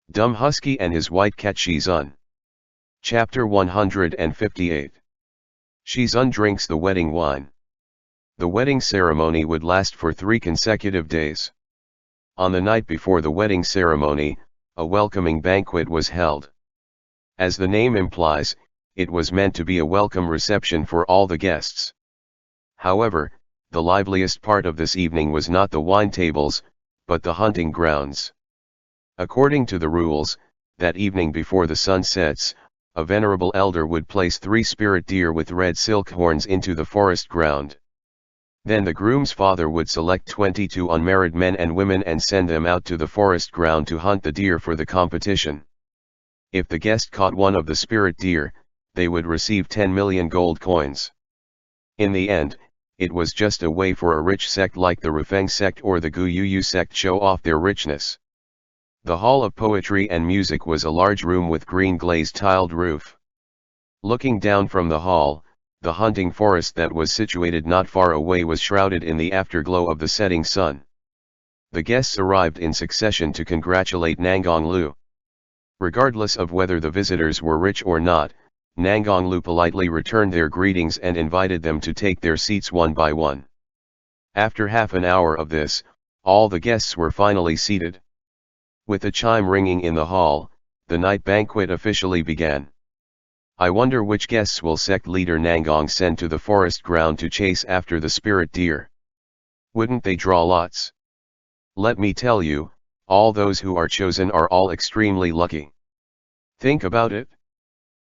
Dumb Husky and his white cat Shizun. Chapter 158. Shizun drinks the wedding wine. The wedding ceremony would last for 3 consecutive days. On the night before the wedding ceremony, a welcoming banquet was held. As the name implies, it was meant to be a welcome reception for all the guests. However, the liveliest part of this evening was not the wine tables, but the hunting grounds. According to the rules, that evening before the sun sets, a venerable elder would place 3 spirit deer with red silk horns into the forest ground. Then the groom's father would select 22 unmarried men and women and send them out to the forest ground to hunt the deer for the competition. If the guest caught one of the spirit deer, they would receive 10 million gold coins. In the end, it was just a way for a rich sect like the Rufeng sect or the Guyuyu sect show off their richness. The Hall of Poetry and Music was a large room with green glazed tiled roof. Looking down from the hall, the hunting forest that was situated not far away was shrouded in the afterglow of the setting sun. The guests arrived in succession to congratulate Nanggonglu. Regardless of whether the visitors were rich or not, Nanggonglu politely returned their greetings and invited them to take their seats one by one. After half an hour of this, all the guests were finally seated. With a chime ringing in the hall, the night banquet officially began. I wonder which guests will sect leader Nanggong send to the forest ground to chase after the spirit deer. Wouldn't they draw lots? Let me tell you, all those who are chosen are all extremely lucky. Think about it.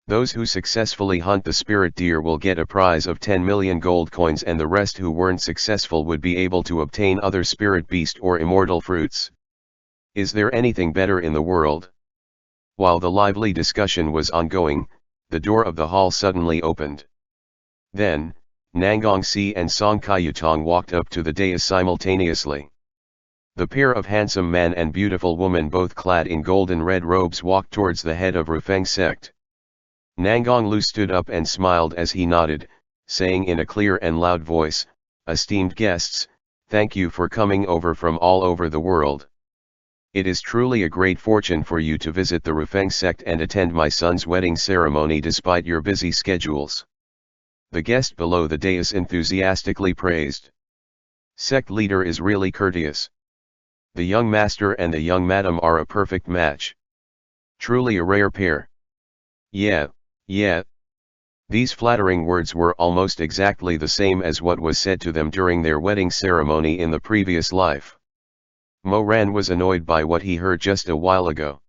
Those who successfully hunt the spirit deer will get a prize of 10 million gold coins, and the rest who weren't successful would be able to obtain other spirit beast or immortal fruits. Is there anything better in the world? While the lively discussion was ongoing, the door of the hall suddenly opened. Then, Nanggongsi and Song Kaiyutong walked up to the dais simultaneously. The pair of handsome man and beautiful woman, both clad in golden red robes, walked towards the head of Rufeng sect. Nanggonglu stood up and smiled as he nodded, saying in a clear and loud voice, "Esteemed guests, thank you for coming over from all over the world. It is truly a great fortune for you to visit the Rufeng sect and attend my son's wedding ceremony despite your busy schedules." The guest below the dais enthusiastically praised. "Sect leader is really courteous. The young master and the young madam are a perfect match. Truly a rare pair. Yeah. These flattering words were almost exactly the same as what was said to them during their wedding ceremony in the previous life. Mo Ran was annoyed by what he heard just a while ago.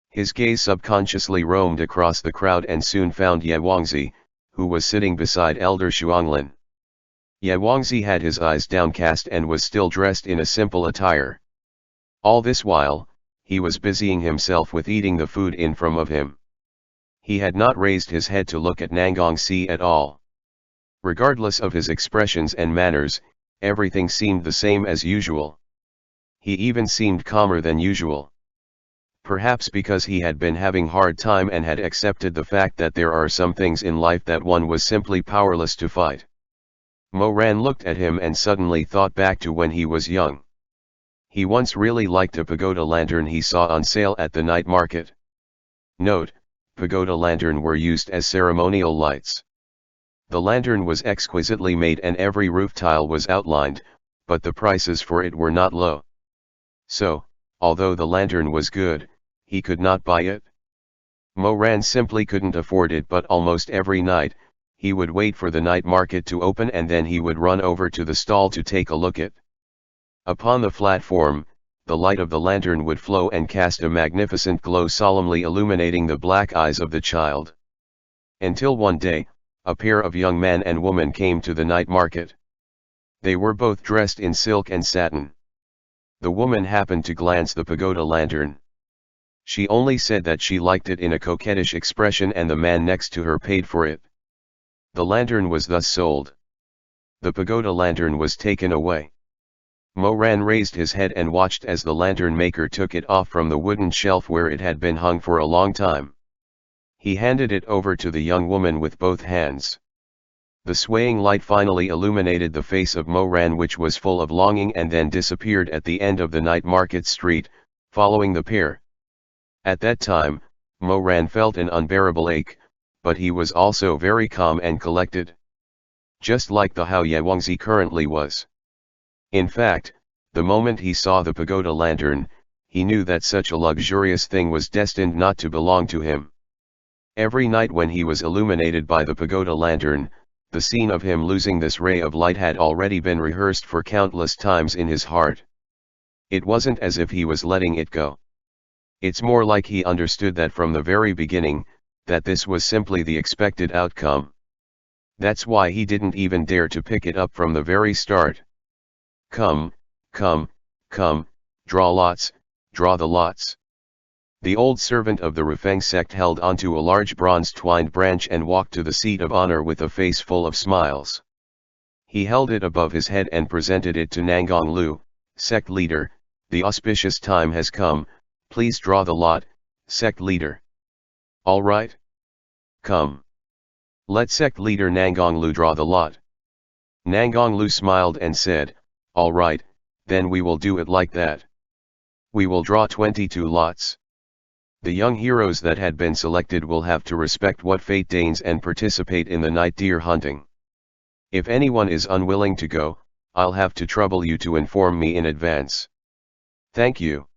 His gaze subconsciously roamed across the crowd and soon found Ye Wangzi, who was sitting beside Elder Shuanglin. Ye Wangzi had his eyes downcast and was still dressed in a simple attire. All this while, he was busying himself with eating the food in front of him. He had not raised his head to look at Nanggongsi at all. Regardless of his expressions and manners, everything seemed the same as usual. He even seemed calmer than usual. Perhaps because he had been having hard time and had accepted the fact that there are some things in life that one was simply powerless to fight. Mo Ran looked at him and suddenly thought back to when he was young. He once really liked a pagoda lantern he saw on sale at the night market. Note: pagoda lantern were used as ceremonial lights. The lantern was exquisitely made and every roof tile was outlined, but the prices for it were not low. So, although the lantern was good, he could not buy it. Mo Ran simply couldn't afford it, but almost every night, he would wait for the night market to open and then he would run over to the stall to take a look at. Upon the platform, the light of the lantern would flow and cast a magnificent glow, solemnly illuminating the black eyes of the child. Until one day, a pair of young man and woman came to the night market. They were both dressed in silk and satin. The woman happened to glance the pagoda lantern. She only said that she liked it in a coquettish expression, and the man next to her paid for it. The lantern was thus sold. The pagoda lantern was taken away. Mo Ran raised his head and watched as the lantern maker took it off from the wooden shelf where it had been hung for a long time. He handed it over to the young woman with both hands. The swaying light finally illuminated the face of Mo Ran, which was full of longing, and then disappeared at the end of the night market street, following the pair. At that time, Moran felt an unbearable ache, but he was also very calm and collected. Just like the Hao Yewangzi currently was. In fact, the moment he saw the pagoda lantern, he knew that such a luxurious thing was destined not to belong to him. Every night when he was illuminated by the pagoda lantern, the scene of him losing this ray of light had already been rehearsed for countless times in his heart. It wasn't as if he was letting it go. It's more like he understood that from the very beginning, that this was simply the expected outcome. That's why he didn't even dare to pick it up from the very start. Come, come, come, draw lots, draw the lots. The old servant of the Rufeng sect held onto a large bronze twined branch and walked to the seat of honor with a face full of smiles. He held it above his head and presented it to Nangang Lu, sect leader. The auspicious time has come, please draw the lot, sect leader. All right? Come. Let sect leader Nangang Lu draw the lot. Nangang Lu smiled and said, all right, then we will do it like that. We will draw 22 lots. The young heroes that had been selected will have to respect what fate deigns and participate in the night deer hunting. If anyone is unwilling to go, I'll have to trouble you to inform me in advance. Thank you.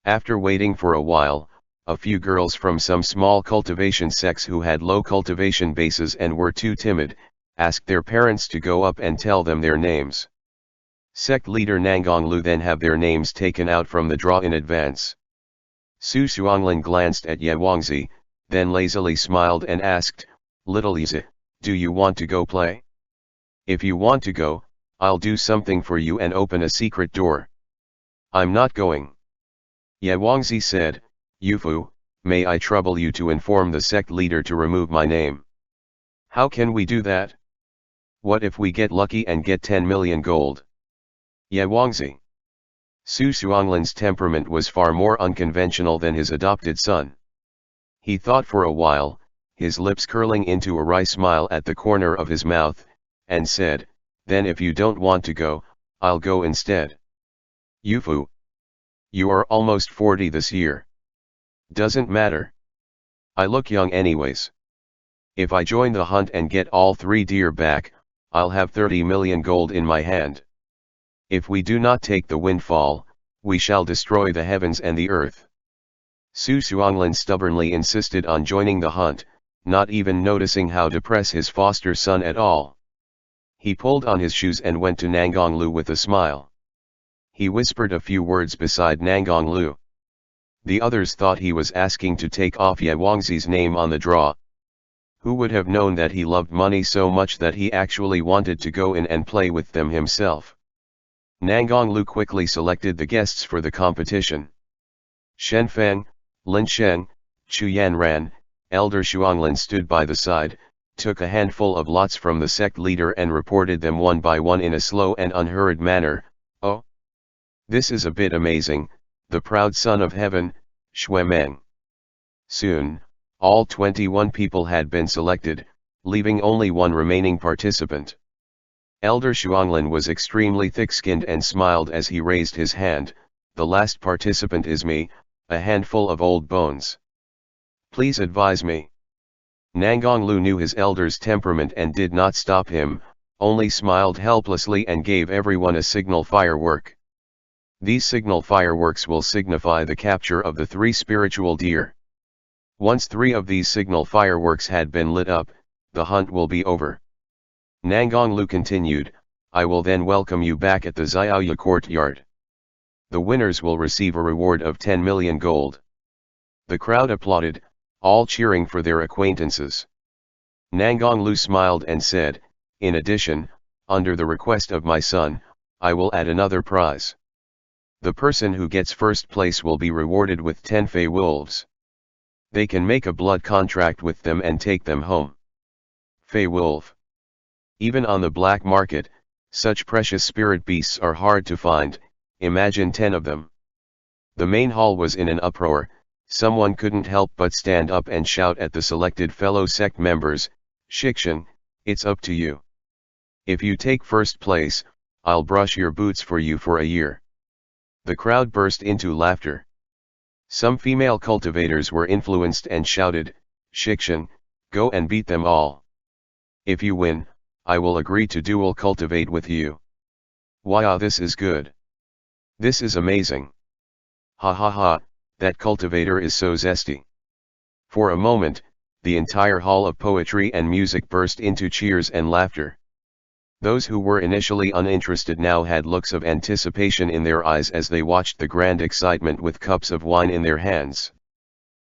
After waiting for a while, a few girls from some small cultivation sects who had low cultivation bases and were too timid, asked their parents to go up and tell them their names. Sect leader Nangang Lu then have their names taken out from the draw in advance. Su Xuanglin glanced at Ye Wangzi, then lazily smiled and asked, Little Liza, do you want to go play? If you want to go, I'll do something for you and open a secret door. I'm not going. Ye Wangzi said, Yufu, may I trouble you to inform the sect leader to remove my name? How can we do that? What if we get lucky and get 10 million gold? Ye Wangzi. Su Xuanglin's temperament was far more unconventional than his adopted son. He thought for a while, his lips curling into a wry smile at the corner of his mouth, and said, then if you don't want to go, I'll go instead. Yufu. You are almost 40 this year. Doesn't matter. I look young anyways. If I join the hunt and get all 3 deer back, I'll have 30 million gold in my hand. If we do not take the windfall, we shall destroy the heavens and the earth. Su Xuanglin stubbornly insisted on joining the hunt, not even noticing how to press his foster son at all. He pulled on his shoes and went to Nangang Lu with a smile. He whispered a few words beside Nangang Lu. The others thought he was asking to take off Ye Wangzi's name on the draw. Who would have known that he loved money so much that he actually wanted to go in and play with them himself? Nangang Lu quickly selected the guests for the competition. Shen Feng, Lin Sheng, Chu Yanran, Elder Xuanglin stood by the side, took a handful of lots from the sect leader and reported them one by one in a slow and unhurried manner. Oh! This is a bit amazing, the proud son of heaven, Xue Meng. Soon, all 21 people had been selected, leaving only one remaining participant. Elder Xuanglin was extremely thick-skinned and smiled as he raised his hand. The last participant is me, a handful of old bones. Please advise me. Nangang Lu knew his elder's temperament and did not stop him, only smiled helplessly and gave everyone a signal firework. These signal fireworks will signify the capture of the 3 spiritual deer. Once 3 of these signal fireworks had been lit up, the hunt will be over. Nangang Lu continued, I will then welcome you back at the Xiaoya courtyard. The winners will receive a reward of 10 million gold. The crowd applauded, all cheering for their acquaintances. Nangang Lu smiled and said, in addition, under the request of my son, I will add another prize. The person who gets first place will be rewarded with 10 fey wolves. They can make a blood contract with them and take them home. Fey wolf. Even on the black market, such precious spirit beasts are hard to find, imagine 10 of them. The main hall was in an uproar, someone couldn't help but stand up and shout at the selected fellow sect members, Shikshan, it's up to you. If you take first place, I'll brush your boots for you for a year. The crowd burst into laughter. Some female cultivators were influenced and shouted, "Shikshan, go and beat them all. If you win, I will agree to dual cultivate with you. Wow, this is good. This is amazing. Ha ha ha, that cultivator is so zesty." For a moment, the entire hall of poetry and music burst into cheers and laughter. Those who were initially uninterested now had looks of anticipation in their eyes as they watched the grand excitement with cups of wine in their hands.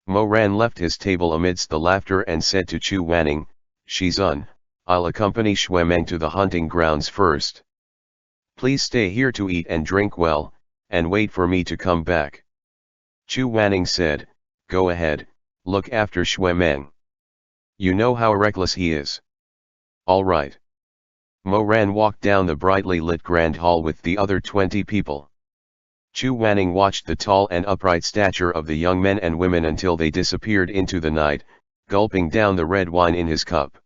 Mo Ran left his table amidst the laughter and said to Chu Wanning, "Shizun, I'll accompany Shuemeng to the hunting grounds first. Please stay here to eat and drink well, and wait for me to come back." Chu Wanning said, "Go ahead, look after Shuemeng. You know how reckless he is." "All right." Mo Ran walked down the brightly lit grand hall with the other 20 people. Chu Wanning watched the tall and upright stature of the young men and women until they disappeared into the night, gulping down the red wine in his cup.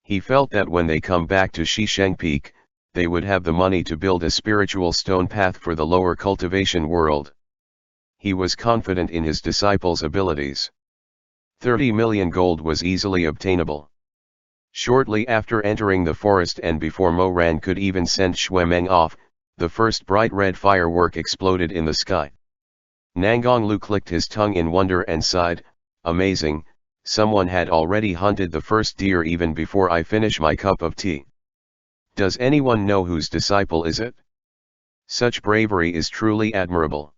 He felt that when they come back to Shisheng Peak, they would have the money to build a spiritual stone path for the lower cultivation world. He was confident in his disciples' abilities. 30 million gold was easily obtainable. Shortly after entering the forest and before Mo Ran could even send Shuemeng off, the first bright red firework exploded in the sky. Nangong Lu clicked his tongue in wonder and sighed, "Amazing, someone had already hunted the first deer even before I finish my cup of tea. Does anyone know whose disciple is it? Such bravery is truly admirable."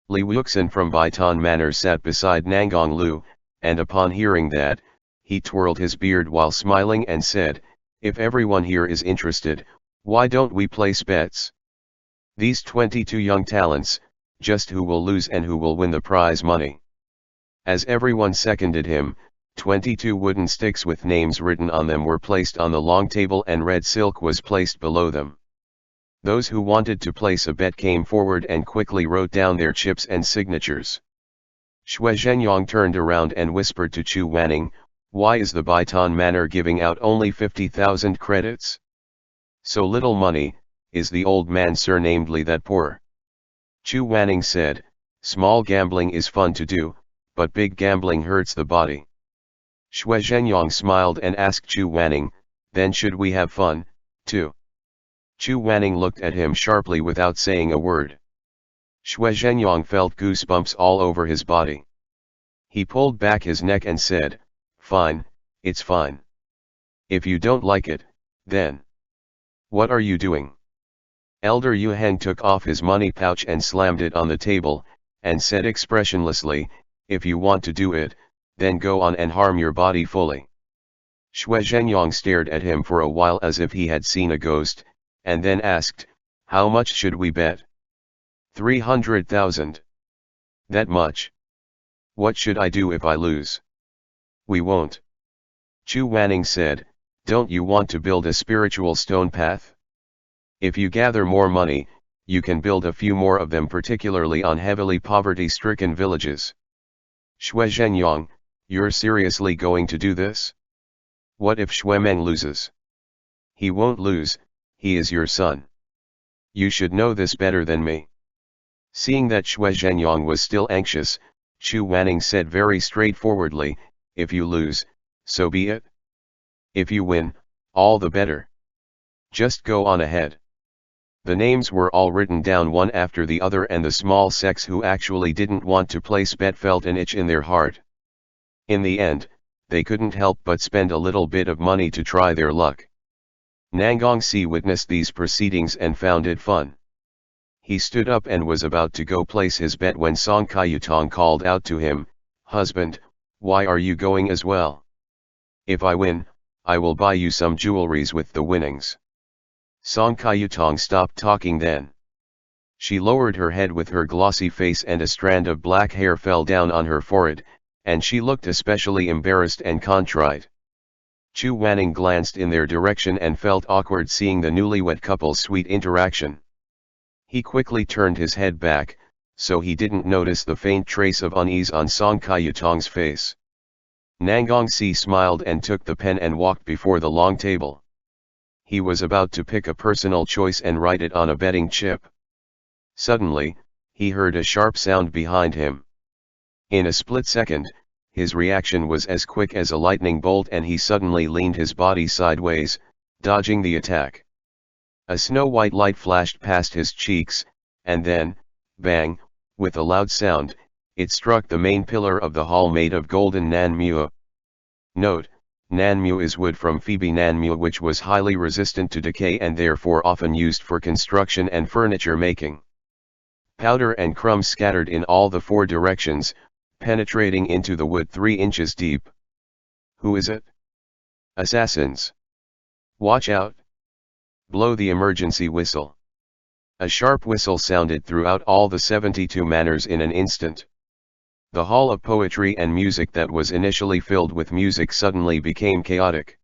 Li Wuxin from Baitan Manor sat beside Nangong Lu, and upon hearing that, he twirled his beard while smiling and said, "If everyone here is interested, why don't we place bets? These 22 young talents, just who will lose and who will win the prize money." As everyone seconded him, 22 wooden sticks with names written on them were placed on the long table and red silk was placed below them. Those who wanted to place a bet came forward and quickly wrote down their chips and signatures. Xue Zhenyang turned around and whispered to Chu Wanning, "Why is the Baitan Manor giving out only 50,000 credits? So little money, is the old man surnamedly that poor?" Chu Wanning said, "Small gambling is fun to do, but big gambling hurts the body." Xue Zhenyang smiled and asked Chu Wanning, "Then should we have fun, too?" Chu Wanning looked at him sharply without saying a word. Xue Zhenyang felt goosebumps all over his body. He pulled back his neck and said, "Fine, it's fine. If you don't like it, then what are you doing?" Elder Yu Heng took off his money pouch and slammed it on the table, and said expressionlessly, "If you want to do it, then go on and harm your body fully." Xue Zhenyang stared at him for a while as if he had seen a ghost, and then asked, "How much should we bet?" 300,000. That much? What should I do if I lose? We won't. Chu Wanning said, "Don't you want to build a spiritual stone path? If you gather more money, you can build a few more of them, particularly on heavily poverty-stricken villages." Xue Zhenyang, you're seriously going to do this? What if Shuemeng loses? He won't lose, he is your son. You should know this better than me. Seeing that Xue Zhenyang was still anxious, Chu Wanning said very straightforwardly, "If you lose, so be it. If you win, all the better. Just go on ahead." The names were all written down one after the other, and the small sects who actually didn't want to place bet felt an itch in their heart. In the end, they couldn't help but spend a little bit of money to try their luck. Nangong Si witnessed these proceedings and found it fun. He stood up and was about to go place his bet when Song Kayutong called out to him, "Husband, why are you going as well? If I win, I will buy you some jewelries with the winnings." Song Kayutong stopped talking then. She lowered her head with her glossy face and a strand of black hair fell down on her forehead, and she looked especially embarrassed and contrite. Chu Wanning glanced in their direction and felt awkward seeing the newlywed couple's sweet interaction. He quickly turned his head back, so he didn't notice the faint trace of unease on Song Kayutong's face. Nangong Si smiled and took the pen and walked before the long table. He was about to pick a personal choice and write it on a betting chip. Suddenly, he heard a sharp sound behind him. In a split second, his reaction was as quick as a lightning bolt and he suddenly leaned his body sideways, dodging the attack. A snow-white light flashed past his cheeks, and then, bang, with a loud sound, it struck the main pillar of the hall made of golden nanmu. Note, nanmu is wood from Phoebe nanmu which was highly resistant to decay and therefore often used for construction and furniture making. Powder and crumbs scattered in all the four directions, penetrating into the wood 3 inches deep. Who is it? Assassins. Watch out. Blow the emergency whistle. A sharp whistle sounded throughout all the 72 manors in an instant. The hall of poetry and music that was initially filled with music suddenly became chaotic.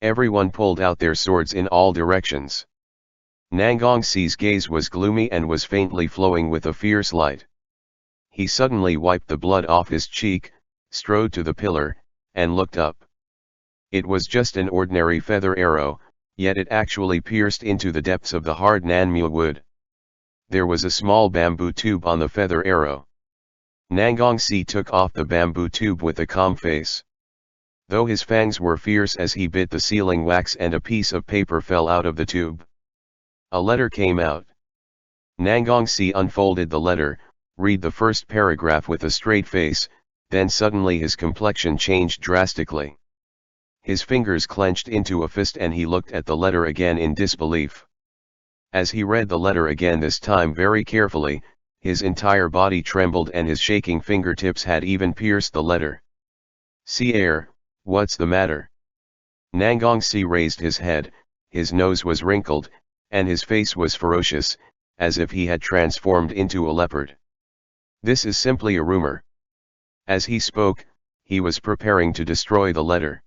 Everyone pulled out their swords in all directions. Nangongsi's gaze was gloomy and was faintly flowing with a fierce light. He suddenly wiped the blood off his cheek, strode to the pillar, and looked up. It was just an ordinary feather arrow, yet it actually pierced into the depths of the hard nanmu wood. There was a small bamboo tube on the feather arrow. Nangongsi took off the bamboo tube with a calm face. Though his fangs were fierce as he bit the sealing wax and a piece of paper fell out of the tube. A letter came out. Nangongsi unfolded the letter, read the first paragraph with a straight face, then suddenly his complexion changed drastically. His fingers clenched into a fist and he looked at the letter again in disbelief. As he read the letter again this time very carefully, his entire body trembled and his shaking fingertips had even pierced the letter. "Sire, what's the matter?" Nangongsi raised his head, his nose was wrinkled, and his face was ferocious, as if he had transformed into a leopard. "This is simply a rumor." As he spoke, he was preparing to destroy the letter.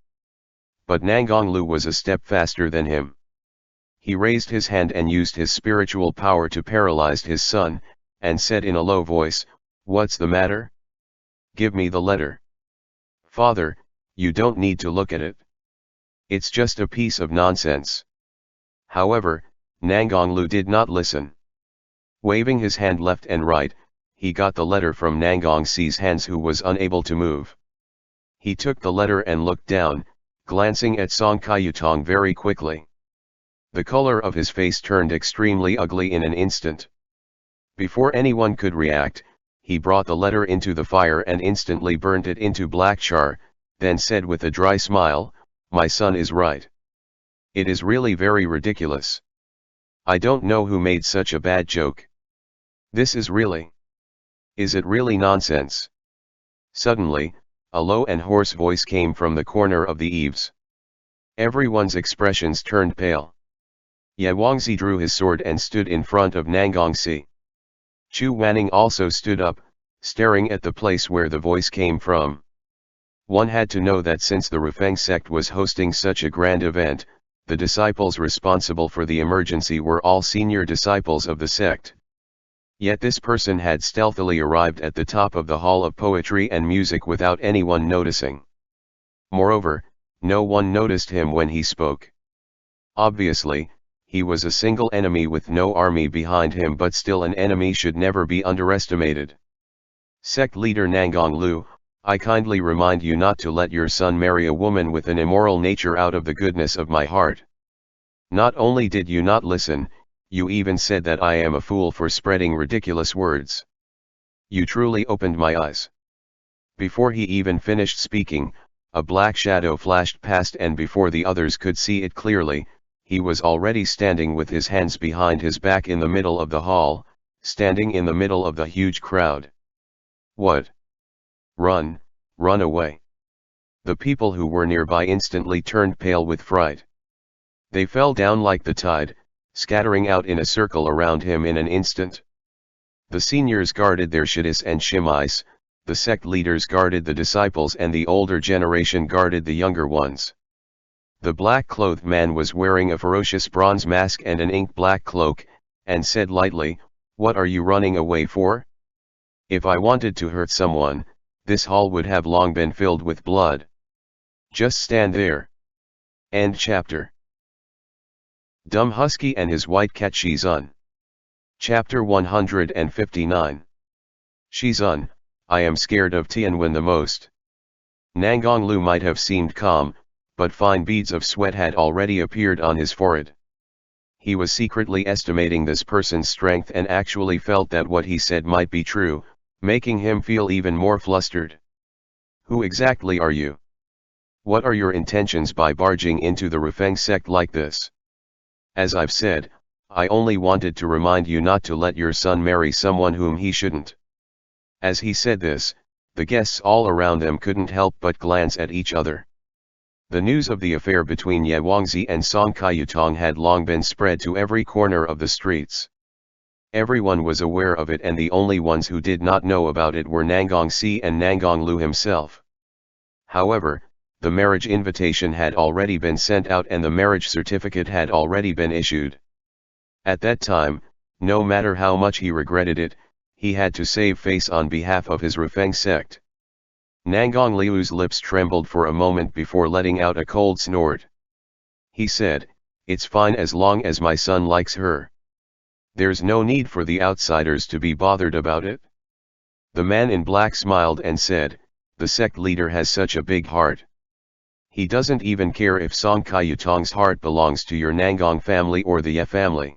But Nangonglu was a step faster than him. He raised his hand and used his spiritual power to paralyze his son, and said in a low voice, "What's the matter? Give me the letter." "Father, you don't need to look at it. It's just a piece of nonsense." However, Nangonglu did not listen. Waving his hand left and right, he got the letter from Nangongsi's hands who was unable to move. He took the letter and looked down, glancing at Song Kayutong very quickly. The color of his face turned extremely ugly in an instant. Before anyone could react, he brought the letter into the fire and instantly burnt it into black char, then said with a dry smile, "My son is right. It is really very ridiculous. I don't know who made such a bad joke. This is really... Is it really nonsense?" Suddenly, a low and hoarse voice came from the corner of the eaves. Everyone's expressions turned pale. Yawangzi drew his sword and stood in front of Nangongsi. Chu Wanning also stood up, staring at the place where the voice came from. One had to know that since the Rufeng sect was hosting such a grand event, the disciples responsible for the emergency were all senior disciples of the sect. Yet this person had stealthily arrived at the top of the hall of poetry and music without anyone noticing. Moreover, no one noticed him when he spoke. Obviously, he was a single enemy with no army behind him, but still an enemy should never be underestimated. "Sect leader Nangonglu, I kindly remind you not to let your son marry a woman with an immoral nature out of the goodness of my heart. Not only did you not listen, you even said that I am a fool for spreading ridiculous words. You truly opened my eyes." Before he even finished speaking, a black shadow flashed past, and before the others could see it clearly, he was already standing with his hands behind his back in the middle of the hall, standing in the middle of the huge crowd. "What? Run, run away." The people who were nearby instantly turned pale with fright. They fell down like the tide, scattering out in a circle around him in an instant. The seniors guarded their shidis and shimais, the sect leaders guarded the disciples, and the older generation guarded the younger ones. The black-clothed man was wearing a ferocious bronze mask and an ink-black cloak, and said lightly, "What are you running away for? If I wanted to hurt someone, this hall would have long been filled with blood. Just stand there." End chapter. Dumb Husky and his white cat Shizun. Chapter 159. Shizun, I am scared of Tianwen the most. Nangong Lu might have seemed calm, but fine beads of sweat had already appeared on his forehead. He was secretly estimating this person's strength and actually felt that what he said might be true, making him feel even more flustered. Who exactly are you? What are your intentions by barging into the Rufeng sect like this? As I've said, I only wanted to remind you not to let your son marry someone whom he shouldn't. As he said this, the guests all around them couldn't help but glance at each other. The news of the affair between Ye Wangzi and Song Kaiyutong had long been spread to every corner of the streets. Everyone was aware of it, and the only ones who did not know about it were Nangong Si and Nangong Lu himself. However, the marriage invitation had already been sent out and the marriage certificate had already been issued. At that time, no matter how much he regretted it, he had to save face on behalf of his Rufeng sect. Nangong Liu's lips trembled for a moment before letting out a cold snort. He said, "It's fine as long as my son likes her. There's no need for the outsiders to be bothered about it." The man in black smiled and said, "The sect leader has such a big heart. He doesn't even care if Song Kaiyutong's heart belongs to your Nangong family or the Ye family."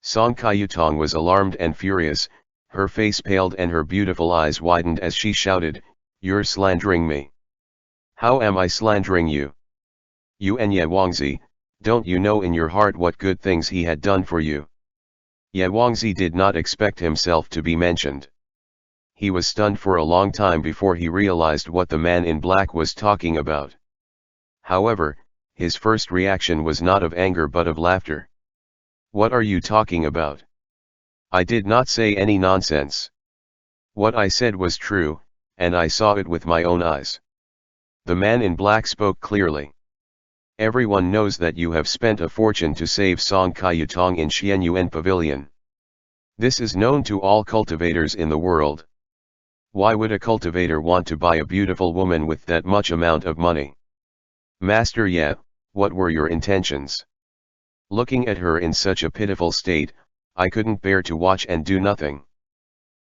Song Kaiyutong was alarmed and furious, her face paled and her beautiful eyes widened as she shouted, "You're slandering me." "How am I slandering you? You and Ye Wangzi, don't you know in your heart what good things he had done for you?" Ye Wangzi did not expect himself to be mentioned. He was stunned for a long time before he realized what the man in black was talking about. However, his first reaction was not of anger but of laughter. "What are you talking about? I did not say any nonsense. What I said was true, and I saw it with my own eyes." The man in black spoke clearly. "Everyone knows that you have spent a fortune to save Song Kaiyutong in Xianyuan Pavilion. This is known to all cultivators in the world. Why would a cultivator want to buy a beautiful woman with that much amount of money? Master Ye, what were your intentions? Looking at her in such a pitiful state, I couldn't bear to watch and do nothing.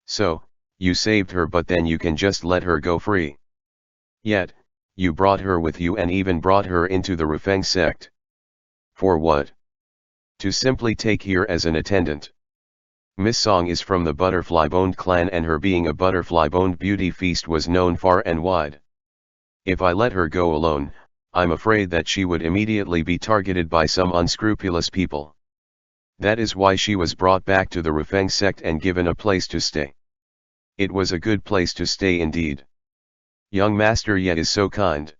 So, you saved her, but then you can just let her go free. Yet, you brought her with you and even brought her into the Rufeng sect. For what? To simply take here as an attendant. Miss Song is from the Butterfly-Boned clan, and her being a Butterfly-Boned beauty feast was known far and wide. If I let her go alone, I'm afraid that she would immediately be targeted by some unscrupulous people. That is why she was brought back to the Rufeng sect and given a place to stay. It was a good place to stay indeed. Young Master Ye is so kind.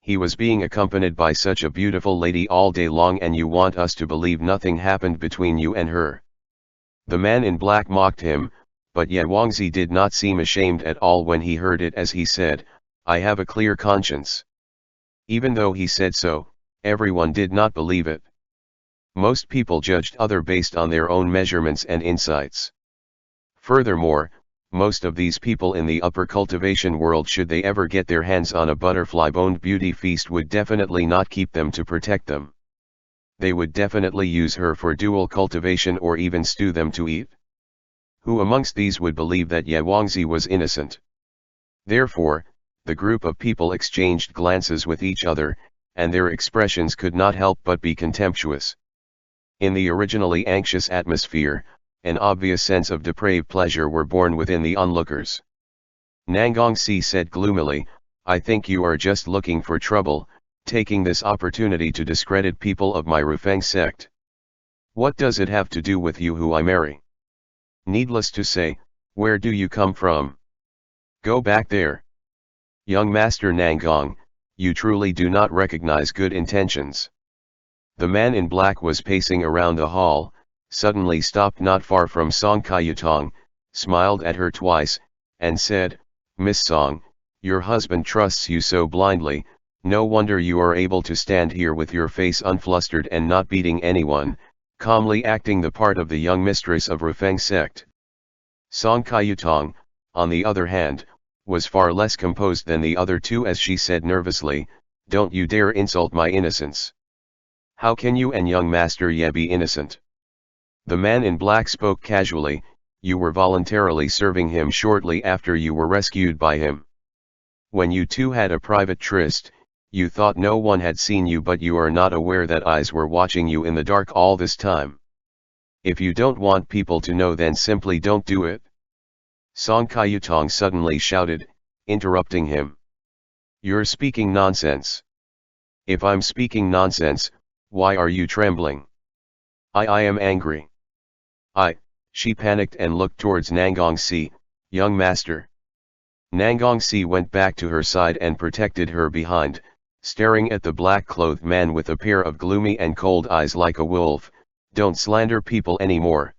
He was being accompanied by such a beautiful lady all day long, and you want us to believe nothing happened between you and her." The man in black mocked him, but Ye Wangzi did not seem ashamed at all when he heard it, as he said, "I have a clear conscience." Even though he said so, everyone did not believe it. Most people judged others based on their own measurements and insights. Furthermore, most of these people in the upper cultivation world, should they ever get their hands on a butterfly-boned beauty feast, would definitely not keep them to protect them. They would definitely use her for dual cultivation or even stew them to eat. Who amongst these would believe that Ye Wangzi was innocent? Therefore, the group of people exchanged glances with each other, and their expressions could not help but be contemptuous. In the originally anxious atmosphere, an obvious sense of depraved pleasure were born within the onlookers. Nangong Si said gloomily, "I think you are just looking for trouble, taking this opportunity to discredit people of my Rufeng sect. What does it have to do with you who I marry? Needless to say, where do you come from? Go back there. Young Master Nangong, you truly do not recognize good intentions." The man in black was pacing around the hall, suddenly stopped not far from Song Kaiyutong, smiled at her twice, and said, "Miss Song, your husband trusts you so blindly, no wonder you are able to stand here with your face unflustered and not beating anyone, calmly acting the part of the young mistress of Rufeng sect." Song Kaiyutong, on the other hand, was far less composed than the other two, as she said nervously, "Don't you dare insult my innocence. How can you and young Master Ye be innocent?" The man in black spoke casually, you were voluntarily serving him shortly after you were rescued by him. When you two had a private tryst, you thought no one had seen you, but you are not aware that eyes were watching you in the dark all this time. If you don't want people to know, then simply don't do it. Song Kayutong suddenly shouted, interrupting him. You're speaking nonsense. If I'm speaking nonsense, why are you trembling? I am angry. She panicked and looked towards Nangongsi, young master. Nangongsi went back to her side and protected her behind, staring at the black-clothed man with a pair of gloomy and cold eyes like a wolf. Don't slander people anymore.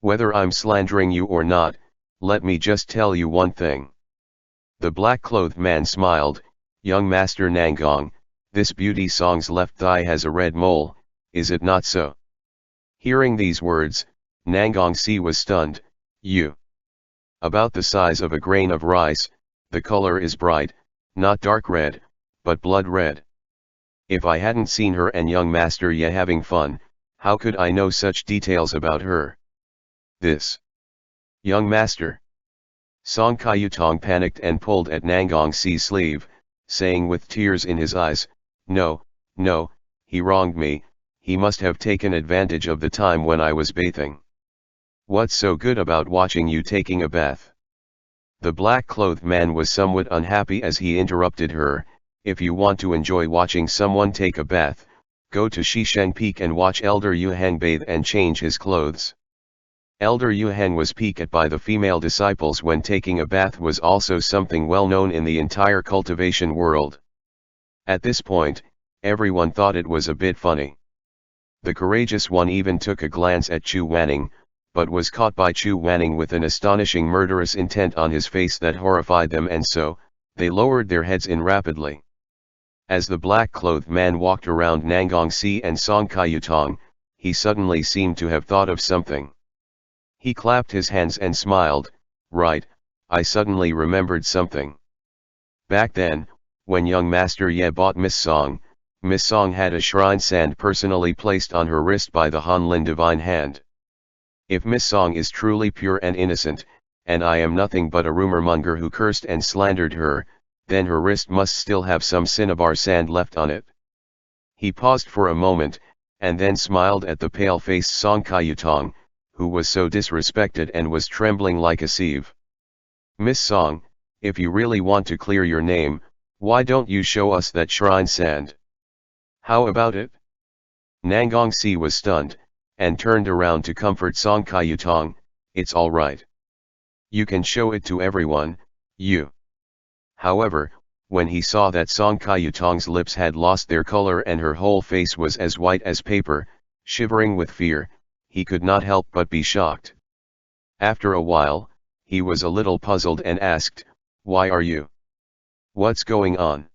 Whether I'm slandering you or not, let me just tell you one thing. The black-clothed man smiled. Young master Nangong, this beauty song's left thigh has a red mole, is it not so? Hearing these words, Nangongsi was stunned. You. About the size of a grain of rice, the color is bright, not dark red, but blood red. If I hadn't seen her and young master Ye having fun, how could I know such details about her? This. Young master. Song Kayutong panicked and pulled at Nangongsi's sleeve, saying with tears in his eyes, No, he wronged me, he must have taken advantage of the time when I was bathing. What's so good about watching you taking a bath? The black-clothed man was somewhat unhappy as he interrupted her. If you want to enjoy watching someone take a bath, go to Shisheng Peak and watch Elder Yuhang bathe and change his clothes. Elder Yuhang was piqued by the female disciples when taking a bath was also something well known in the entire cultivation world. At this point, everyone thought it was a bit funny. The courageous one even took a glance at Chu Wanning, but was caught by Chu Wanning with an astonishing murderous intent on his face that horrified them, and so, they lowered their heads in rapidly. As the black-clothed man walked around Nangongsi and Song Kayutong, he suddenly seemed to have thought of something. He clapped his hands and smiled. Right, I suddenly remembered something. Back then, when young master Ye bought Miss Song had a shrine sand personally placed on her wrist by the Hanlin divine hand. If Miss Song is truly pure and innocent, and I am nothing but a rumor-monger who cursed and slandered her, then her wrist must still have some cinnabar sand left on it. He paused for a moment, and then smiled at the pale-faced Song Kayutong, who was so disrespected and was trembling like a sieve. Miss Song, if you really want to clear your name, why don't you show us that shrine sand? How about it? Nangongsi was stunned, and turned around to comfort Song Kayutong. It's all right. You can show it to everyone, you. However, when he saw that Song Kayutong's lips had lost their color and her whole face was as white as paper, shivering with fear, he could not help but be shocked. After a while, he was a little puzzled and asked, Why are you? What's going on?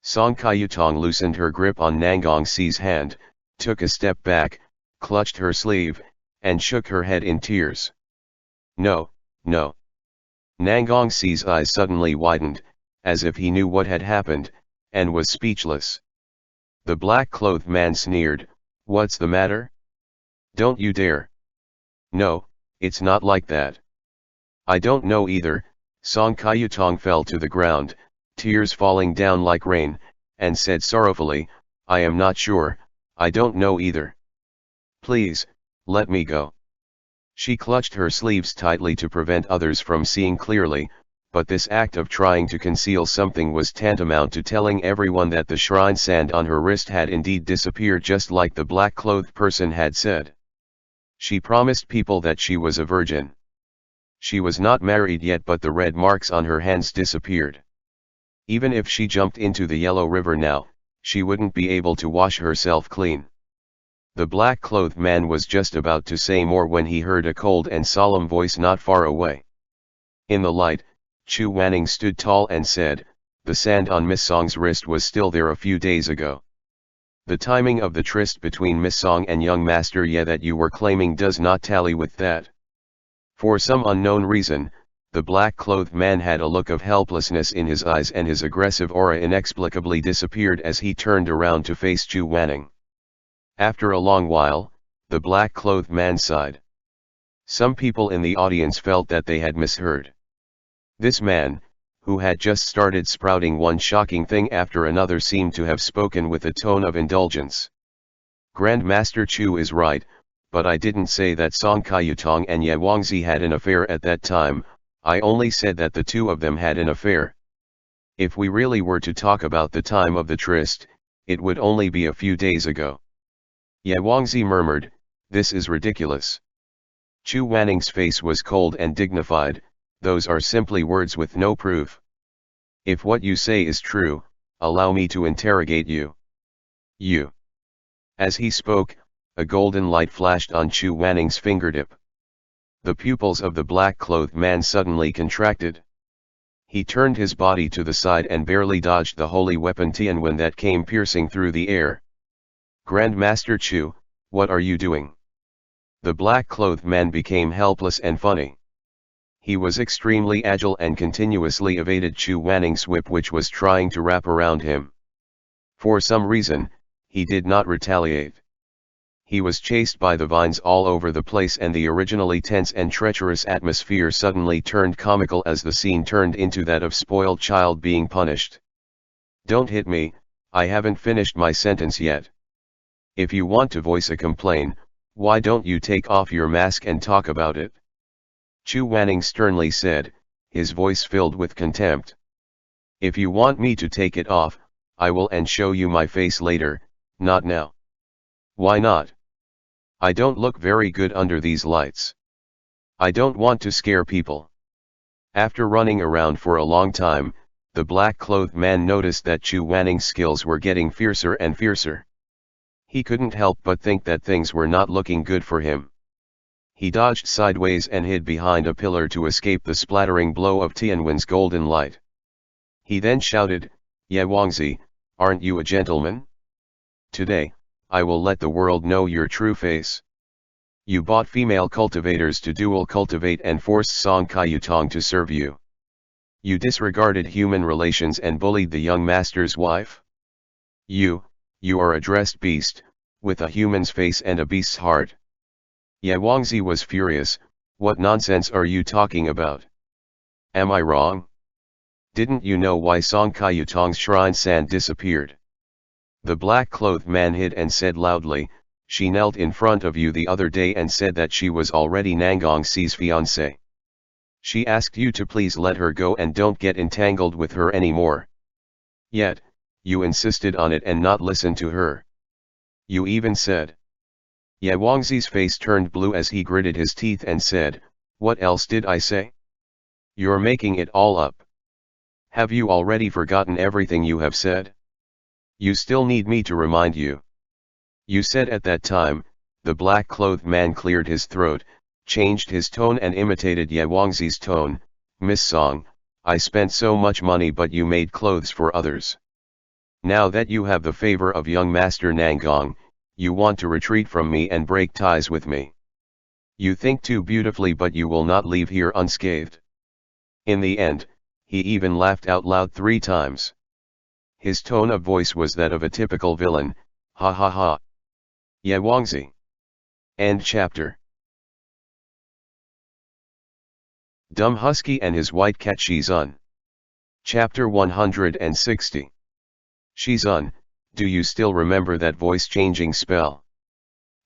Song Kayutong loosened her grip on Nangongsi's hand, took a step back, clutched her sleeve, and shook her head in tears. No. Nangongsi's eyes suddenly widened, as if he knew what had happened, and was speechless. The black-clothed man sneered, What's the matter? Don't you dare. No, it's not like that. I don't know either. Song Kayutong fell to the ground, tears falling down like rain, and said sorrowfully, I am not sure, I don't know either. Please, let me go. She clutched her sleeves tightly to prevent others from seeing clearly, but this act of trying to conceal something was tantamount to telling everyone that the shrine sand on her wrist had indeed disappeared, just like the black-clothed person had said. She promised people that she was a virgin. She was not married yet, but the red marks on her hands disappeared. Even if she jumped into the Yellow River now, she wouldn't be able to wash herself clean. The black-clothed man was just about to say more when he heard a cold and solemn voice not far away. In the light, Chu Wanning stood tall and said, The sand on Miss Song's wrist was still there a few days ago. The timing of the tryst between Miss Song and young master Ye that you were claiming does not tally with that. For some unknown reason, the black-clothed man had a look of helplessness in his eyes, and his aggressive aura inexplicably disappeared as he turned around to face Chu Wanning. After a long while, the black-clothed man sighed. Some people in the audience felt that they had misheard. This man, who had just started sprouting one shocking thing after another, seemed to have spoken with a tone of indulgence. Grandmaster Chu is right, but I didn't say that Song Kaiyutong and Ye Wangzi had an affair at that time. I only said that the two of them had an affair. If we really were to talk about the time of the tryst, it would only be a few days ago. Ye Wangzi murmured, "This is ridiculous." Chu Wanning's face was cold and dignified. "Those are simply words with no proof. If what you say is true, allow me to interrogate you." You. As he spoke, a golden light flashed on Chu Wanning's fingertip. The pupils of the black-clothed man suddenly contracted. He turned his body to the side and barely dodged the holy weapon Tianwen that came piercing through the air. "Grandmaster Chu, what are you doing?" The black-clothed man became helpless and funny. He was extremely agile and continuously evaded Chu Wanning's whip, which was trying to wrap around him. For some reason, he did not retaliate. He was chased by the vines all over the place, and the originally tense and treacherous atmosphere suddenly turned comical as the scene turned into that of spoiled child being punished. "Don't hit me, I haven't finished my sentence yet. If you want to voice a complaint, why don't you take off your mask and talk about it?" Chu Wanning sternly said, his voice filled with contempt. "If you want me to take it off, I will and show you my face later, not now." "Why not?" "I don't look very good under these lights. I don't want to scare people." After running around for a long time, the black-clothed man noticed that Chu Wanning's skills were getting fiercer and fiercer. He couldn't help but think that things were not looking good for him. He dodged sideways and hid behind a pillar to escape the splattering blow of Tianwen's golden light. He then shouted, "Ye Wangzi, aren't you a gentleman? Today, I will let the world know your true face. You bought female cultivators to dual cultivate and forced Song Kaiyutong to serve you. You disregarded human relations and bullied the young master's wife. You are a dressed beast, with a human's face and a beast's heart." Ye Wangzi was furious. "What nonsense are you talking about? Am I wrong? Didn't you know why Song Kaiyutong's shrine sand disappeared?" The black-clothed man hid and said loudly, "She knelt in front of you the other day and said that she was already Nangong Si's fiancé. She asked you to please let her go and don't get entangled with her anymore. Yet, you insisted on it and not listened to her. You even said—" Ye Wangzi's face turned blue as he gritted his teeth and said, "What else did I say? You're making it all up. Have you already forgotten everything you have said? You still need me to remind you. You said at that time." The black-clothed man cleared his throat, changed his tone and imitated Ye Wangzi's tone, "Miss Song, I spent so much money but you made clothes for others. Now that you have the favor of young Master Nangong, you want to retreat from me and break ties with me. You think too beautifully but you will not leave here unscathed." In the end, he even laughed out loud 3 times. His tone of voice was that of a typical villain. "Ha ha ha. Ye Wangzi." End chapter. Dumb Husky and his white cat Shizun. Chapter 160. "Shizun, do you still remember that voice-changing spell?"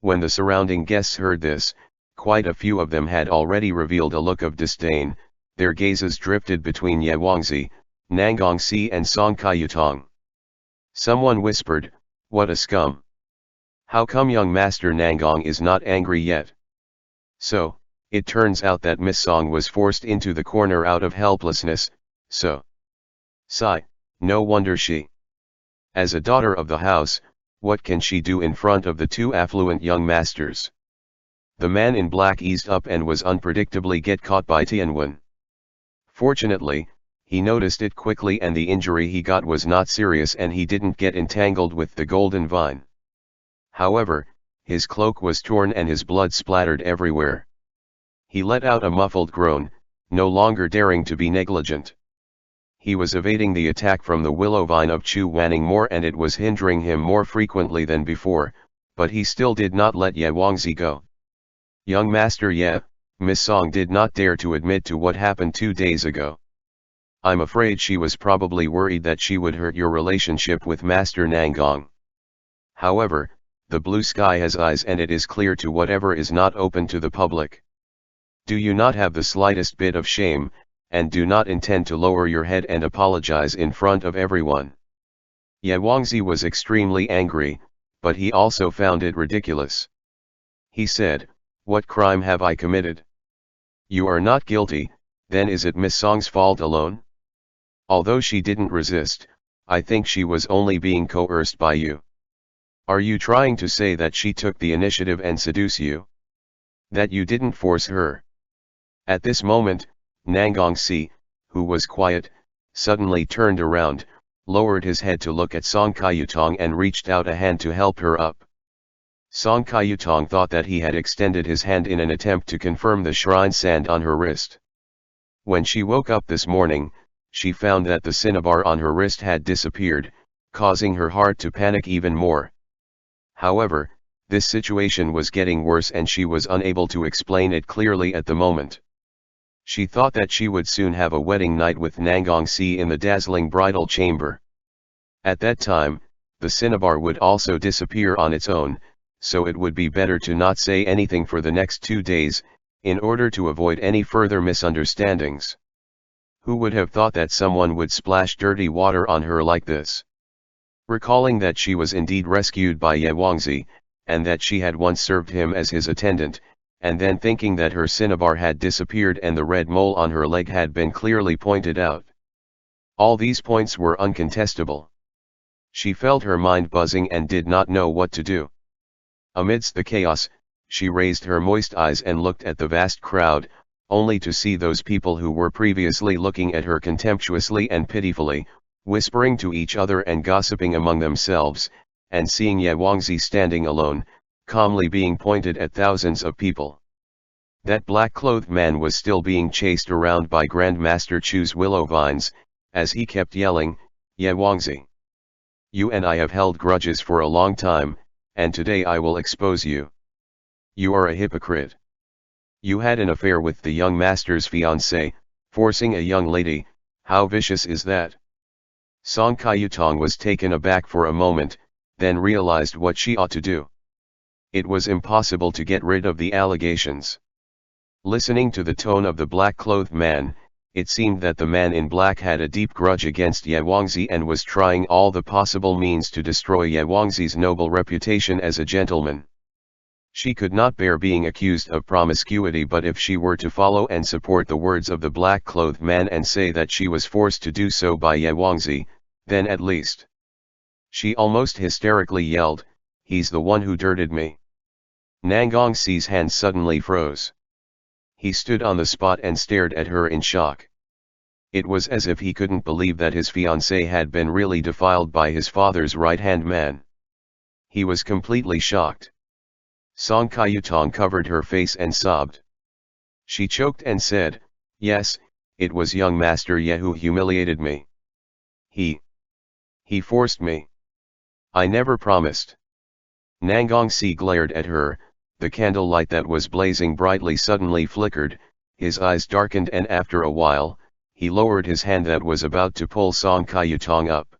When the surrounding guests heard this, quite a few of them had already revealed a look of disdain. Their gazes drifted between Ye Wangzi, Nangong Si and Song Kaiyutong. Someone whispered, "What a scum! How come young Master Nangong is not angry yet?" So, it turns out that Miss Song was forced into the corner out of helplessness, so. Sigh, no wonder she. As a daughter of the house, what can she do in front of the 2 affluent young masters? The man in black eased up and was unpredictably get caught by Tianwen. Fortunately, he noticed it quickly and the injury he got was not serious and he didn't get entangled with the golden vine. However, his cloak was torn and his blood splattered everywhere. He let out a muffled groan, no longer daring to be negligent. He was evading the attack from the willow vine of Chu Wanning more and it was hindering him more frequently than before, but he still did not let Ye Wangzi go. "Young Master Ye, Miss Song did not dare to admit to what happened 2 days ago. I'm afraid she was probably worried that she would hurt your relationship with Master Nangong. However, the blue sky has eyes and it is clear to whatever is not open to the public. Do you not have the slightest bit of shame, and do not intend to lower your head and apologize in front of everyone? Ye Wangzi was extremely angry, but he also found it ridiculous. He said, "What crime have I committed? You are not guilty, then is it Miss Song's fault alone? Although she didn't resist, I think she was only being coerced by you. Are you trying to say that she took the initiative and seduce you? That you didn't force her?" At this moment, Nangong Si, who was quiet, suddenly turned around, lowered his head to look at Song Kayutong and reached out a hand to help her up. Song Kayutong thought that he had extended his hand in an attempt to confirm the shrine sand on her wrist. When she woke up this morning, she found that the cinnabar on her wrist had disappeared, causing her heart to panic even more. However, this situation was getting worse and she was unable to explain it clearly at the moment. She thought that she would soon have a wedding night with Nangong Si in the dazzling bridal chamber. At that time, the cinnabar would also disappear on its own, so it would be better to not say anything for the next 2 days, in order to avoid any further misunderstandings. Who would have thought that someone would splash dirty water on her like this? Recalling that she was indeed rescued by Ye Wangzi, and that she had once served him as his attendant, and then thinking that her cinnabar had disappeared and the red mole on her leg had been clearly pointed out. All these points were uncontestable. She felt her mind buzzing and did not know what to do. Amidst the chaos, she raised her moist eyes and looked at the vast crowd, only to see those people who were previously looking at her contemptuously and pitifully, whispering to each other and gossiping among themselves, and seeing Ye Wangzi standing alone, calmly being pointed at thousands of people. That black-clothed man was still being chased around by Grandmaster Chu's willow vines, as he kept yelling, "Ye Wangzi! You and I have held grudges for a long time, and today I will expose you. You are a hypocrite. You had an affair with the young master's fiancée, forcing a young lady. How vicious is that?" Song Kayutong was taken aback for a moment, then realized what she ought to do. It was impossible to get rid of the allegations. Listening to the tone of the black-clothed man, it seemed that the man in black had a deep grudge against Ye Wangzi and was trying all the possible means to destroy Ye Wangzi's noble reputation as a gentleman. She could not bear being accused of promiscuity, but if she were to follow and support the words of the black-clothed man and say that she was forced to do so by Ye Wangzi, then at least. She almost hysterically yelled, "He's the one who dirted me." Nangong Si's hand suddenly froze. He stood on the spot and stared at her in shock. It was as if he couldn't believe that his fiancée had been really defiled by his father's right-hand man. He was completely shocked. Song Kayutong covered her face and sobbed. She choked and said, "Yes, it was young Master Ye who humiliated me. He forced me. I never promised." Nangong Si glared at her. The candlelight that was blazing brightly suddenly flickered, his eyes darkened, and after a while, he lowered his hand that was about to pull Song Kayutong up.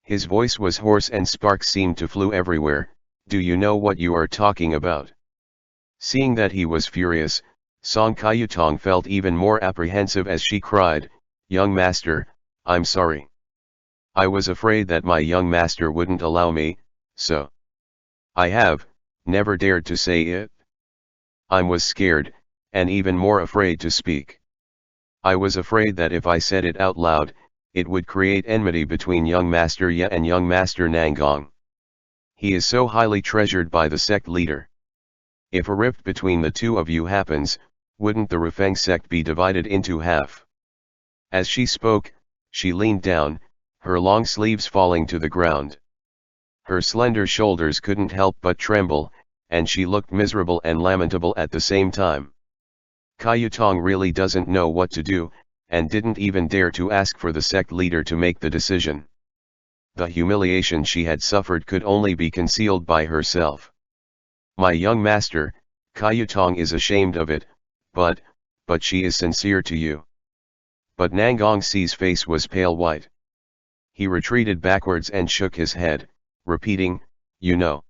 His voice was hoarse and sparks seemed to flew everywhere. "Do you know what you are talking about?" Seeing that he was furious, Song Kayutong felt even more apprehensive as she cried, "Young master, I'm sorry. I was afraid that my young master wouldn't allow me, so I have never dared to say it. I was scared, and even more afraid to speak. I was afraid that if I said it out loud, it would create enmity between young Master Ye and young Master Nangong. He is so highly treasured by the sect leader. If a rift between the two of you happens, wouldn't the Rufeng sect be divided into half?" As she spoke, she leaned down, her long sleeves falling to the ground. Her slender shoulders couldn't help but tremble, and she looked miserable and lamentable at the same time. Kayutong really doesn't know what to do, and didn't even dare to ask for the sect leader to make the decision. The humiliation she had suffered could only be concealed by herself. "My young master, Kayutong is ashamed of it, but she is sincere to you. But Nangongxi's face was pale white. He retreated backwards and shook his head, repeating, "You know.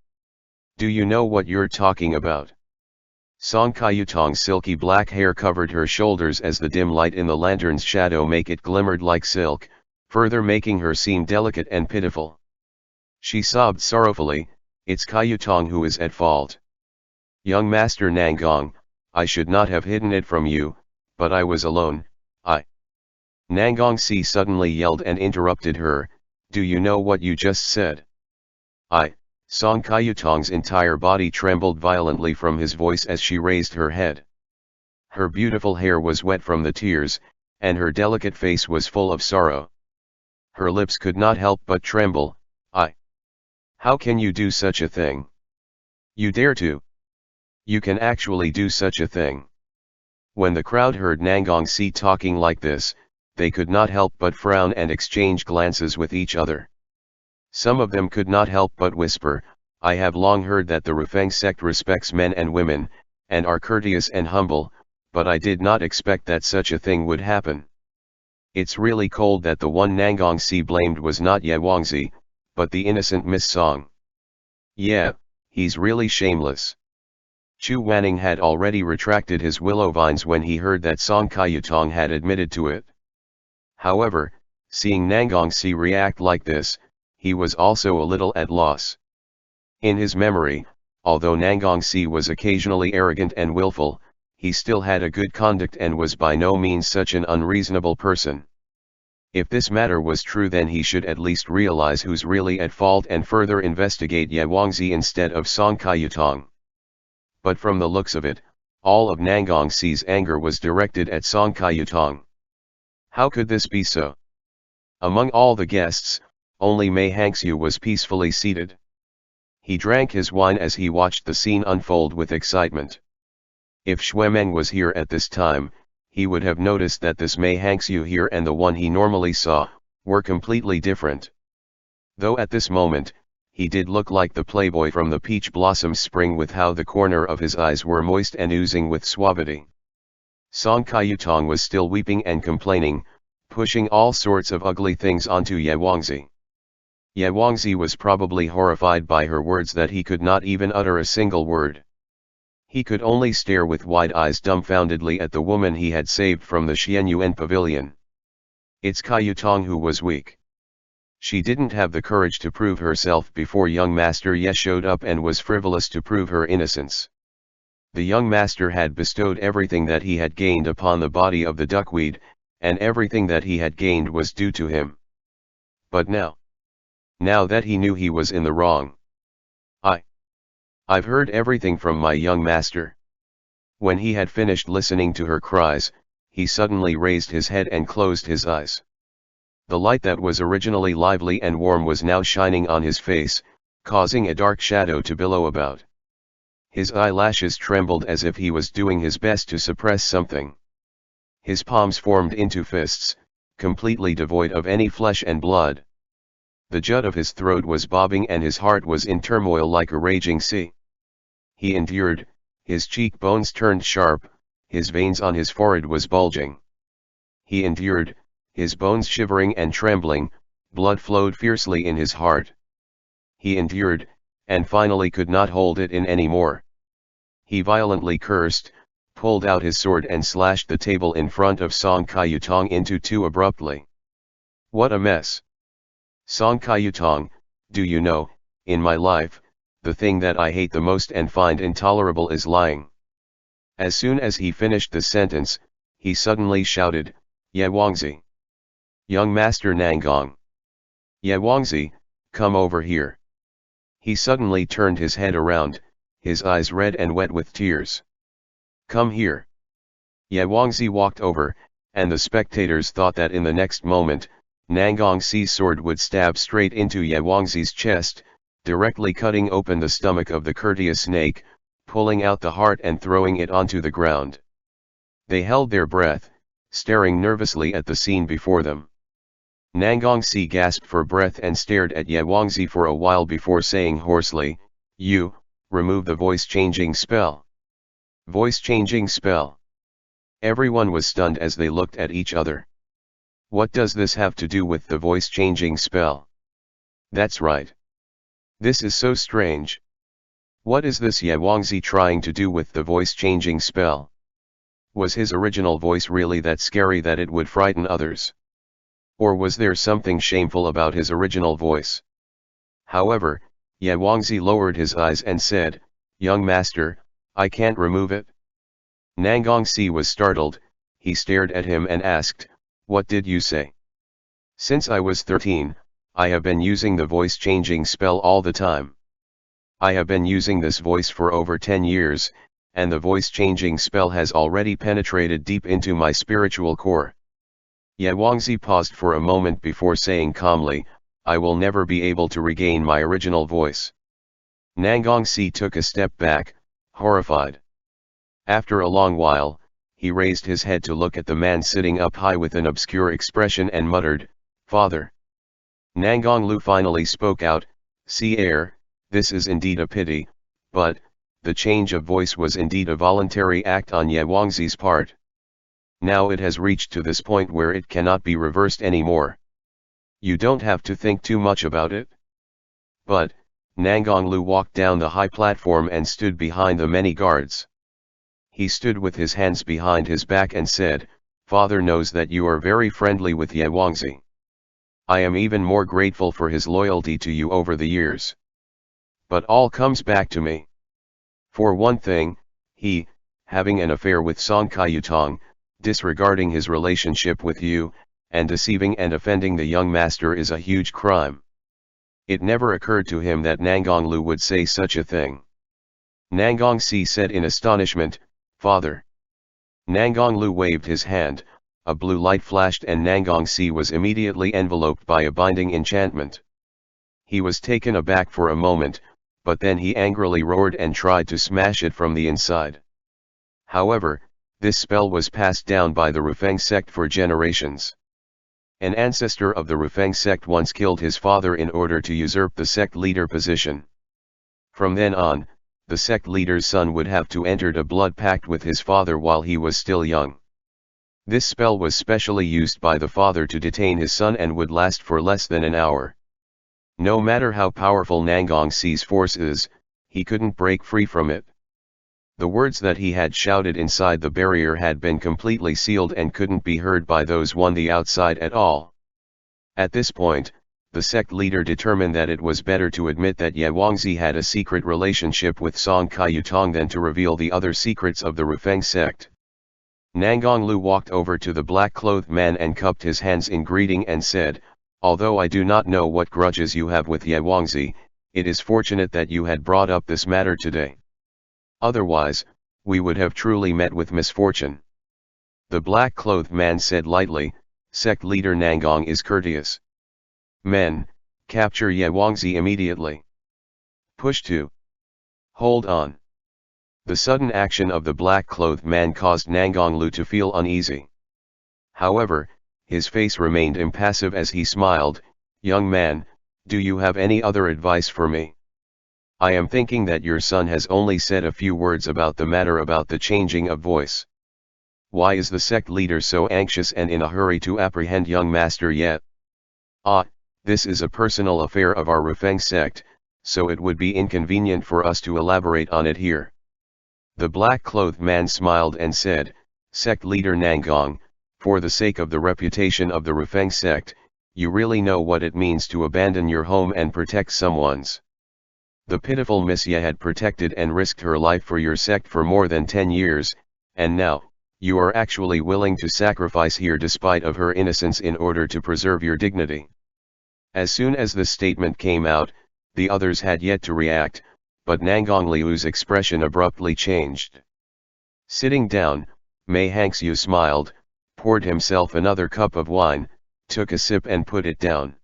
Do you know what you're talking about?" Song Kayutong's silky black hair covered her shoulders as the dim light in the lantern's shadow make it glimmered like silk, further making her seem delicate and pitiful. She sobbed sorrowfully, "It's Kayutong who is at fault. Young Master Nangong, I should not have hidden it from you, but I was alone, Nangongxi suddenly yelled and interrupted her, "Do you know what you just said?" Song Kayutong's entire body trembled violently from his voice as she raised her head. Her beautiful hair was wet from the tears, and her delicate face was full of sorrow. Her lips could not help but tremble. How can you do such a thing? You dare to? You can actually do such a thing." When the crowd heard Nangongxi talking like this, they could not help but frown and exchange glances with each other. Some of them could not help but whisper, "I have long heard that the Rufeng sect respects men and women, and are courteous and humble, but I did not expect that such a thing would happen. It's really cold that the one Nangongxi blamed was not Ye Wangzi, but the innocent Miss Song. Yeah, he's really shameless." Chu Wanning had already retracted his willow vines when he heard that Song Kayutong had admitted to it. However, seeing Nangongxi react like this, he was also a little at loss. In his memory, although Nangongxi was occasionally arrogant and willful, he still had a good conduct and was by no means such an unreasonable person. If this matter was true, then he should at least realize who's really at fault and further investigate Ye Wangzi instead of Song Kayutong. But from the looks of it, all of Nangongxi's anger was directed at Song Kayutong. How could this be so? Among all the guests, only Mei Hangxiu was peacefully seated. He drank his wine as he watched the scene unfold with excitement. If Xuemeng was here at this time, he would have noticed that this Mei Hangxiu here and the one he normally saw, were completely different. Though at this moment, he did look like the playboy from the Peach Blossom Spring with how the corner of his eyes were moist and oozing with suavity. Song Kayutong was still weeping and complaining, pushing all sorts of ugly things onto Ye Wangzi. Ye Wangzi was probably horrified by her words that he could not even utter a single word. He could only stare with wide eyes dumbfoundedly at the woman he had saved from the Xianyuan pavilion. It's Kayutong who was weak. She didn't have the courage to prove herself before young Master Ye showed up and was frivolous to prove her innocence. The young master had bestowed everything that he had gained upon the body of the duckweed, and everything that he had gained was due to him. But now that he knew he was in the wrong. I've heard everything from my young master. When he had finished listening to her cries, he suddenly raised his head and closed his eyes. The light that was originally lively and warm was now shining on his face, causing a dark shadow to billow about. His eyelashes trembled as if he was doing his best to suppress something. His palms formed into fists, completely devoid of any flesh and blood. The jut of his throat was bobbing and his heart was in turmoil like a raging sea. He endured, his cheekbones turned sharp, his veins on his forehead was bulging. He endured, his bones shivering and trembling, blood flowed fiercely in his heart. He endured, and finally could not hold it in any more. He violently cursed, pulled out his sword and slashed the table in front of Song Kayutong into two abruptly. What a mess! Song Kayutong, do you know, in my life, the thing that I hate the most and find intolerable is lying. As soon as he finished the sentence, he suddenly shouted, Ye Wangzi! Young Master Nangong! Ye Wangzi, come over here! He suddenly turned his head around, his eyes red and wet with tears. Come here! Ye Wangzi walked over, and the spectators thought that in the next moment, Nangongxi's sword would stab straight into Ye Wangzi's chest, directly cutting open the stomach of the courteous snake, pulling out the heart and throwing it onto the ground. They held their breath, staring nervously at the scene before them. Nangongxi gasped for breath and stared at Ye Wangzi for a while before saying hoarsely, You, remove the voice-changing spell. Voice-changing spell. Everyone was stunned as they looked at each other. What does this have to do with the voice-changing spell? That's right. This is so strange. What is this Ye Wangzi trying to do with the voice-changing spell? Was his original voice really that scary that it would frighten others? Or was there something shameful about his original voice? However, Ye Wangzi lowered his eyes and said, "Young master, I can't remove it." Nangongxi was startled. He stared at him and asked, "What did you say?" "Since I was 13, I have been using the voice-changing spell all the time. I have been using this voice for over 10 years, and the voice-changing spell has already penetrated deep into my spiritual core." Ye Wangzi paused for a moment before saying calmly, "I will never be able to regain my original voice." Nangongxi took a step back, horrified. After a long while, he raised his head to look at the man sitting up high with an obscure expression and muttered, "Father." Nangonglu finally spoke out, "Sire, this is indeed a pity, but, the change of voice was indeed a voluntary act on Ye Wangzi's part. Now it has reached to this point where it cannot be reversed anymore. You don't have to think too much about it." But, Nangonglu walked down the high platform and stood behind the many guards. He stood with his hands behind his back and said, "Father knows that you are very friendly with Ye Wangzi. I am even more grateful for his loyalty to you over the years. But all comes back to me. For one thing, he, having an affair with Song Kaiyutong, disregarding his relationship with you, and deceiving and offending the young master is a huge crime." It never occurred to him that Nangonglu would say such a thing. Nangongxi said in astonishment, "Father." Nangonglu waved his hand, a blue light flashed and Nangongxi was immediately enveloped by a binding enchantment. He was taken aback for a moment, but then he angrily roared and tried to smash it from the inside. However, this spell was passed down by the Rufeng sect for generations. An ancestor of the Rufeng sect once killed his father in order to usurp the sect leader position. From then on, the sect leader's son would have to enter a blood pact with his father while he was still young. This spell was specially used by the father to detain his son and would last for less than an hour. No matter how powerful Nangongxi's force is, he couldn't break free from it. The words that he had shouted inside the barrier had been completely sealed and couldn't be heard by those on the outside at all. At this point, the sect leader determined that it was better to admit that Ye Wangzi had a secret relationship with Song Kaiyutong than to reveal the other secrets of the Rufeng sect. Nangonglu walked over to the black-clothed man and cupped his hands in greeting and said, "Although I do not know what grudges you have with Ye Wangzi, it is fortunate that you had brought up this matter today. Otherwise, we would have truly met with misfortune." The black-clothed man said lightly, "Sect leader Nangong is courteous. Men, capture Ye Wangzi immediately. Push to. Hold on." The sudden action of the black-clothed man caused Nangonglu to feel uneasy. However, his face remained impassive as he smiled, "Young man, do you have any other advice for me? I am thinking that your son has only said a few words about the matter about the changing of voice. Why is the sect leader so anxious and in a hurry to apprehend young master yet? This is a personal affair of our Rufeng sect, so it would be inconvenient for us to elaborate on it here." The black-clothed man smiled and said, "Sect leader Nangong, for the sake of the reputation of the Rufeng sect, you really know what it means to abandon your home and protect someone's. The pitiful Miss Ye had protected and risked her life for your sect for more than 10 years, and now, you are actually willing to sacrifice her despite of her innocence in order to preserve your dignity." As soon as this statement came out, the others had yet to react, but Nangong Liu's expression abruptly changed. Sitting down, Mei Hangxiu smiled, poured himself another cup of wine, took a sip and put it down.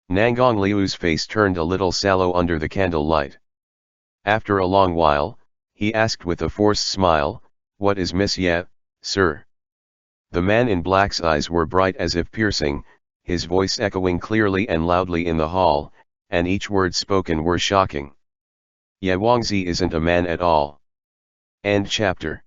Nangong Liu's face turned a little sallow under the candlelight. After a long while, he asked with a forced smile, "What is Miss Ye, sir?" The man in black's eyes were bright as if piercing, his voice echoing clearly and loudly in the hall, and each word spoken were shocking. "Ye Wangzi isn't a man at all." End chapter.